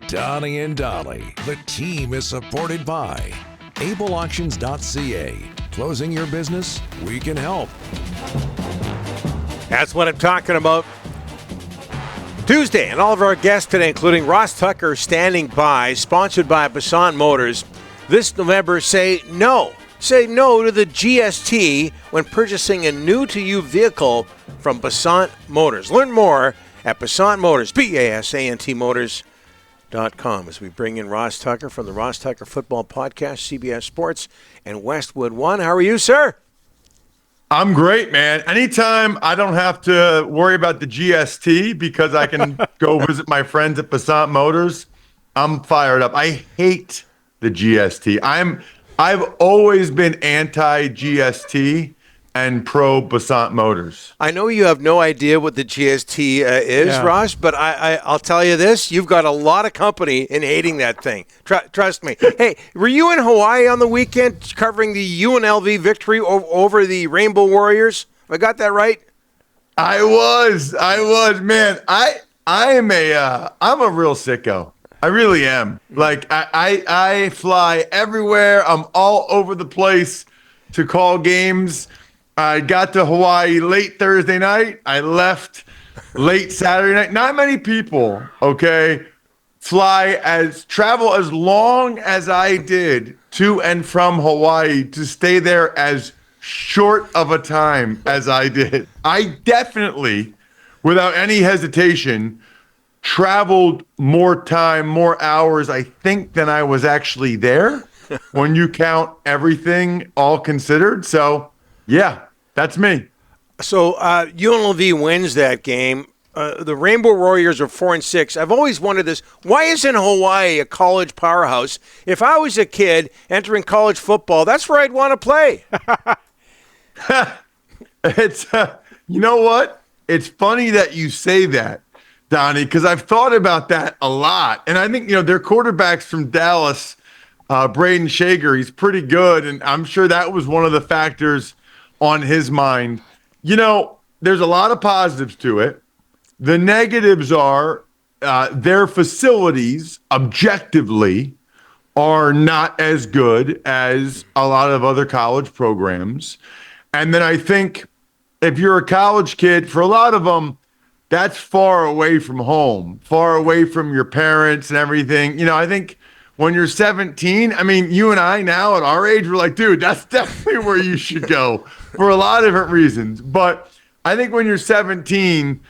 Donnie and Dolly. The team is supported by ableauctions.ca. Closing your business? We can help. That's what I'm talking about. Tuesday, and all of our guests today, including Ross Tucker, standing by, sponsored by Basant Motors. This November, say no. Say no to the GST when purchasing a new-to-you vehicle from Basant Motors. Learn more at Basant Motors, BASANT Motors.com, as we bring in Ross Tucker from the Ross Tucker Football Podcast, CBS Sports, and Westwood One. How are you, sir? I'm great, man. Anytime I don't have to worry about the GST because I can go visit my friends at Basant Motors, I'm fired up. I hate the GST. I've always been anti-GST and pro Basant Motors. I know you have no idea what the GST is, Ross, but I'll tell you this. You've got a lot of company in hating that thing. Trust me. Hey, were you in Hawaii on the weekend covering the UNLV victory over the Rainbow Warriors? Have I got that right? I was. Man, I'm a real sicko. I really am. Like, I fly everywhere. I'm all over the place to call games. I got to Hawaii late Thursday night. I left late Saturday night. Not many people, okay, travel as long as I did to and from Hawaii to stay there as short of a time as I did. I definitely, without any hesitation, traveled more time, more hours, I think, than I was actually there when you count everything all considered. So, yeah, that's me. So UNLV wins that game. The Rainbow Warriors are 4-6. I've always wondered this. Why isn't Hawaii a college powerhouse? If I was a kid entering college football, that's where I'd want to play. It's, you know what? It's funny that you say that, Donnie, because I've thought about that a lot. And I think, their quarterback's from Dallas, Braden Shager. He's pretty good. And I'm sure that was one of the factors on his mind. There's a lot of positives to it. The negatives are their facilities objectively are not as good as a lot of other college programs. And then I think if you're a college kid, for a lot of them, that's far away from home, far away from your parents and everything. I think when you're 17, you and I now at our age, we're like, dude, that's definitely where you should go for a lot of different reasons. But I think when you're 17,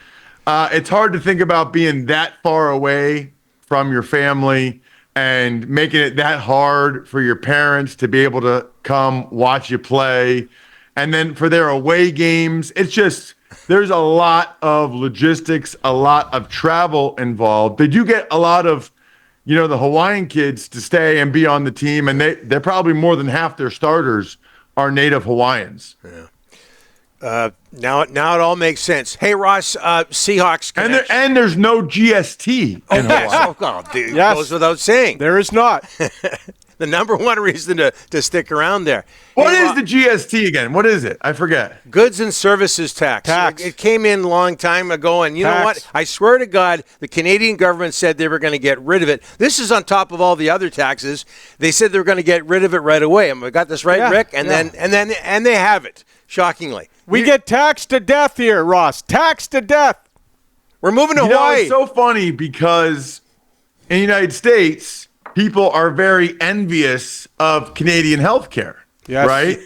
it's hard to think about being that far away from your family and making it that hard for your parents to be able to come watch you play. And then for their away games, it's just, there's a lot of logistics, a lot of travel involved. They do get a lot of, the Hawaiian kids to stay and be on the team, and they're probably more than half their starters are native Hawaiians. Yeah. Now it all makes sense. Hey, Ross, Seahawks connection. And there's no GST in Hawaii. Dude, goes without saying. There is not. The number one reason to stick around there. What is the GST again? What is it? I forget. Goods and services tax. It came in a long time ago, and you know what? I swear to God, the Canadian government said they were going to get rid of it. This is on top of all the other taxes. They said they were going to get rid of it right away. I got this right, Rick? And then they have it. Shockingly, we get taxed to death here, Ross. Taxed to death. We're moving to Hawaii. It's so funny because in the United States, people are very envious of Canadian healthcare, right?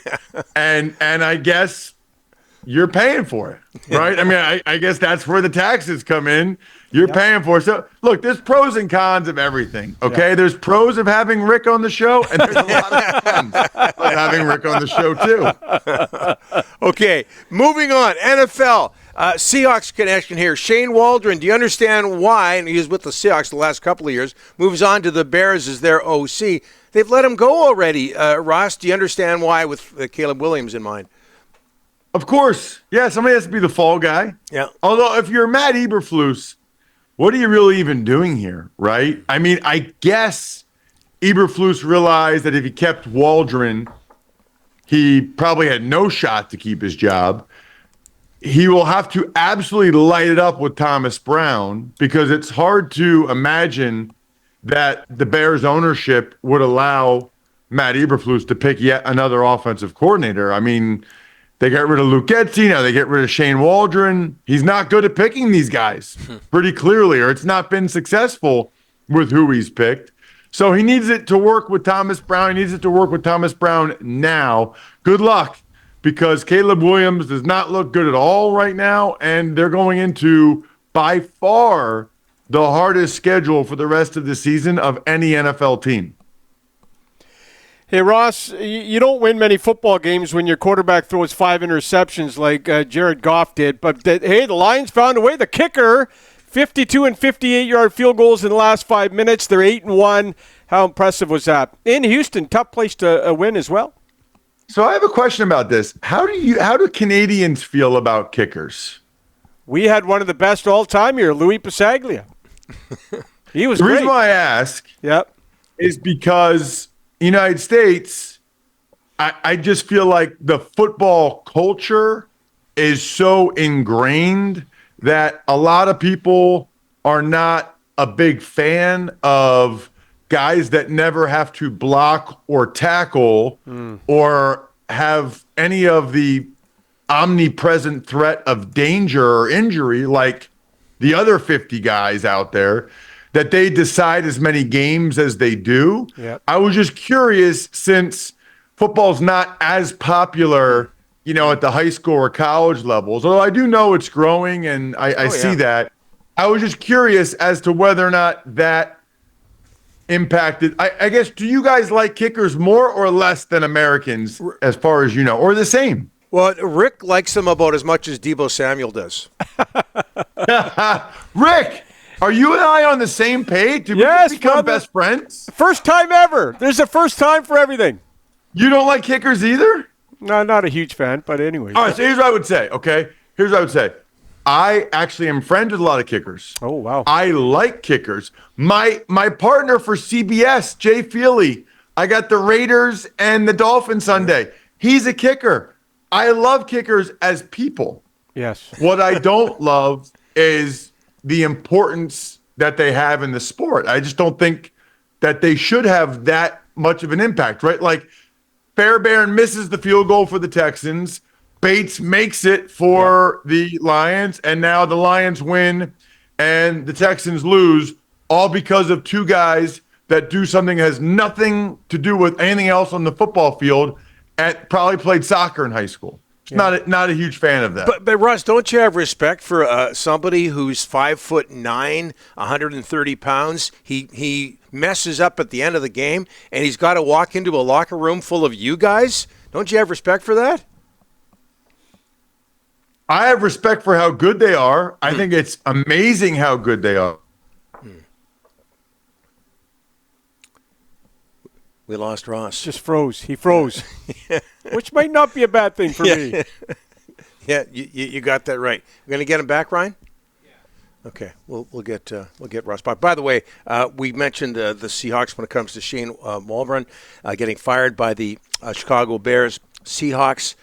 and I guess you're paying for it, right? I guess that's where the taxes come in. You're paying for it. So, look, there's pros and cons of everything, okay? Yeah. There's pros of having Rick on the show, and there's a lot of cons of having Rick on the show, too. Okay, moving on. NFL. Seahawks connection here. Shane Waldron, do you understand why, and he was with the Seahawks the last couple of years, moves on to the Bears as their OC. They've let him go already. Ross, do you understand why with Caleb Williams in mind? Of course. Yeah, somebody has to be the fall guy. Yeah. Although if you're Matt Eberflus, what are you really even doing here, right? I guess Eberflus realized that if he kept Waldron, he probably had no shot to keep his job. He will have to absolutely light it up with Thomas Brown because it's hard to imagine that the Bears ownership would allow Matt Eberflus to pick yet another offensive coordinator. I mean, they got rid of Luke Getsy. Now they get rid of Shane Waldron. He's not good at picking these guys pretty clearly, or it's not been successful with who he's picked. So he needs it to work with Thomas Brown. He needs it to work with Thomas Brown now. Good luck, because Caleb Williams does not look good at all right now, and they're going into by far the hardest schedule for the rest of the season of any NFL team. Hey, Ross, you don't win many football games when your quarterback throws 5 interceptions like Jared Goff did. But, hey, the Lions found a way. The kicker, 52 and 58-yard field goals in the last 5 minutes. They're 8-1. How impressive was that? In Houston, tough place to win as well. So I have a question about this. How do Canadians feel about kickers? We had one of the best all time here, Louis Pasaglia. He was The great. reason why I ask is because United States, I just feel like the football culture is so ingrained that a lot of people are not a big fan of guys that never have to block or tackle or have any of the omnipresent threat of danger or injury like the other 50 guys out there, that they decide as many games as they do. Yep. I was just curious, since football's not as popular, at the high school or college levels, although I do know it's growing and I see that. I was just curious as to whether or not that impacted. I guess, do you guys like kickers more or less than Americans, as far as you know, or the same? Well, Rick likes them about as much as Deebo Samuel does. Rick, are you and I on the same page? Did Yes, we become brother. best friends? First time ever. There's a first time for everything. You don't like kickers either? No, not a huge fan, but anyway. All right, so here's what I would say, okay? Here's what I would say. I actually am friends with a lot of kickers. Oh, wow. I like kickers. My partner for CBS, Jay Feely, I got the Raiders and the Dolphins Sunday. He's a kicker. I love kickers as people. Yes. What I don't love is the importance that they have in the sport. I just don't think that they should have that much of an impact, right? Like, Fairbairn misses the field goal for the Texans. Bates makes it for the Lions, and now the Lions win and the Texans lose, all because of two guys that do something that has nothing to do with anything else on the football field and probably played soccer in high school. Not a huge fan of that. But Russ, don't you have respect for somebody who's 5'9", 130 pounds? He messes up at the end of the game, and he's got to walk into a locker room full of you guys. Don't you have respect for that? I have respect for how good they are. I think it's amazing how good they are. We lost Ross. Just froze. He froze. Which might not be a bad thing for me. Yeah, you got that right. We're going to get him back, Ryan? Yeah. Okay, we'll get Ross back. By the way, we mentioned the Seahawks when it comes to Shane Waldron getting fired by the Chicago Bears. Seahawks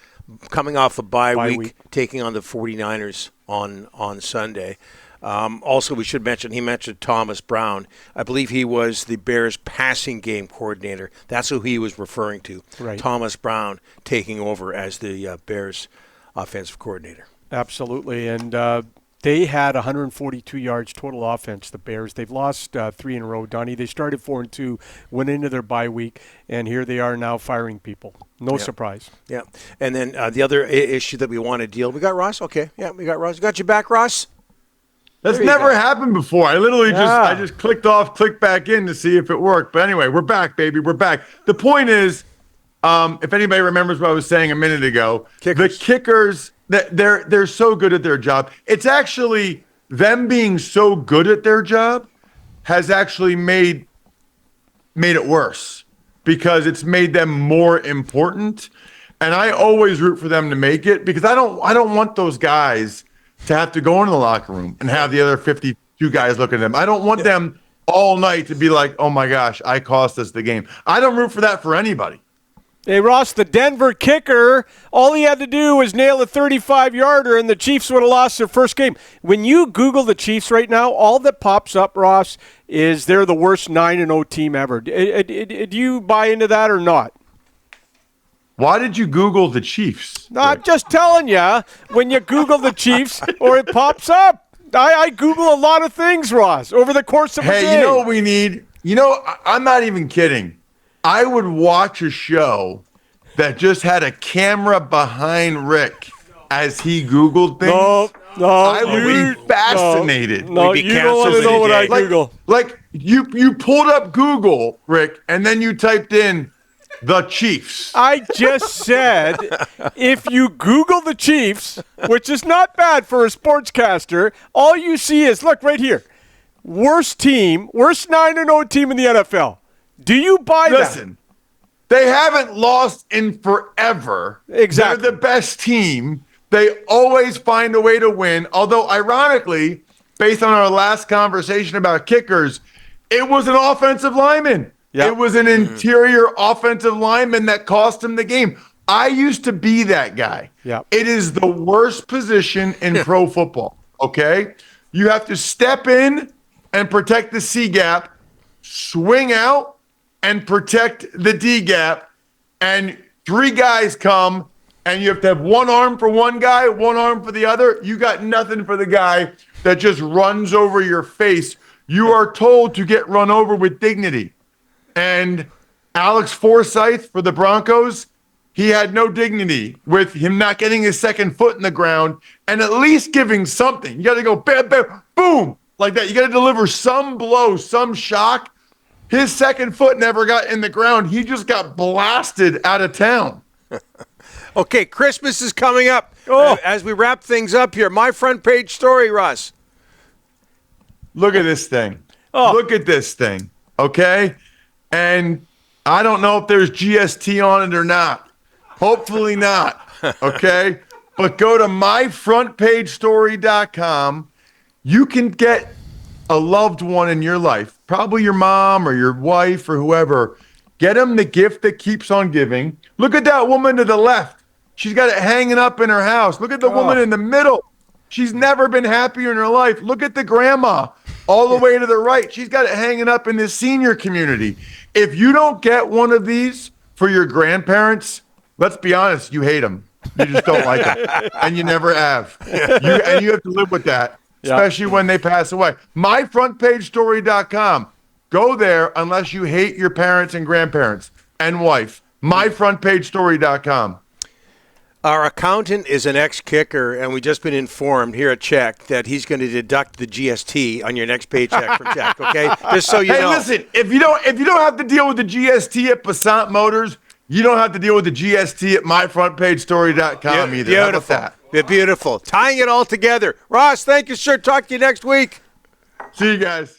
coming off a bye week, taking on the 49ers on Sunday. Also, we should mention, he mentioned Thomas Brown. I believe he was the Bears passing game coordinator. That's who he was referring to. Right. Thomas Brown taking over as the Bears offensive coordinator. Absolutely. And they had 142 yards total offense, the Bears. They've lost 3 in a row, Donnie. They started 4-2, went into their bye week, and here they are now firing people. No surprise. Yeah. And then the other issue that we want to deal, we got Ross? Okay. Yeah, we got Ross. Got you back, Ross? That's never happened before. I literally just clicked off, clicked back in to see if it worked. But anyway, we're back, baby. We're back. The point is, if anybody remembers what I was saying a minute ago, the kickers, they're so good at their job. It's actually them being so good at their job has actually made it worse, because it's made them more important. And I always root for them to make it, because I don't want those guys to have to go into the locker room and have the other 52 guys look at them. I don't want them all night to be like, oh my gosh, I cost us the game. I don't root for that for anybody. Hey, Ross, the Denver kicker, all he had to do was nail a 35-yarder, and the Chiefs would have lost their first game. When you Google the Chiefs right now, all that pops up, Ross, is they're the worst 9-0 team ever. Do you buy into that or not? Why did you Google the Chiefs? No, I'm just telling you, when you Google the Chiefs, or it pops up. I Google a lot of things, Ross, over the course of a day. Hey, you know what we need? I'm not even kidding. I would watch a show that just had a camera behind Rick as he Googled things. No, I would be fascinated. No, you don't want to know what I Google. Like you pulled up Google, Rick, and then you typed in the Chiefs. I just said if you Google the Chiefs, which is not bad for a sportscaster, all you see is, look right here, worst 9-0 team in the NFL. Do you buy that? Listen, they haven't lost in forever. Exactly. They're the best team. They always find a way to win. Although, ironically, based on our last conversation about kickers, it was an offensive lineman. Yep. It was an interior offensive lineman that cost him the game. I used to be that guy. Yep. It is the worst position in pro football, okay? You have to step in and protect the C gap, swing out, and protect the D gap, and three guys come, and you have to have one arm for one guy, one arm for the other. You got nothing for the guy that just runs over your face. You are told to get run over with dignity. And Alex Forsythe for the Broncos, he had no dignity with him not getting his second foot in the ground and at least giving something. You got to go bam, bam, boom, like that. You got to deliver some blow, some shock. His second foot never got in the ground. He just got blasted out of town. Okay, Christmas is coming up. Oh. As we wrap things up here, my front page story, Russ. Look at this thing. Oh. Look at this thing, okay? And I don't know if there's GST on it or not. Hopefully not, okay? But go to myfrontpagestory.com. You can get a loved one in your life, probably your mom or your wife or whoever. Get them the gift that keeps on giving. Look at that woman to the left. She's got it hanging up in her house. Look at the woman in the middle. She's never been happier in her life. Look at the grandma all the way to the right. She's got it hanging up in this senior community. If you don't get one of these for your grandparents, let's be honest, you hate them. You just don't like them. And you never have. And you have to live with that, especially when they pass away. Myfrontpagestory.com. Go there unless you hate your parents and grandparents and wife. Myfrontpagestory.com. Our accountant is an ex-kicker, and we've just been informed here at Check that he's going to deduct the GST on your next paycheck from Check, okay? Just so you know. Hey, listen, if you don't have to deal with the GST at Passat Motors, you don't have to deal with the GST at myfrontpagestory.com either. Beautiful. How about that? They're beautiful. Tying it all together. Ross, thank you, sir. Talk to you next week. See you guys.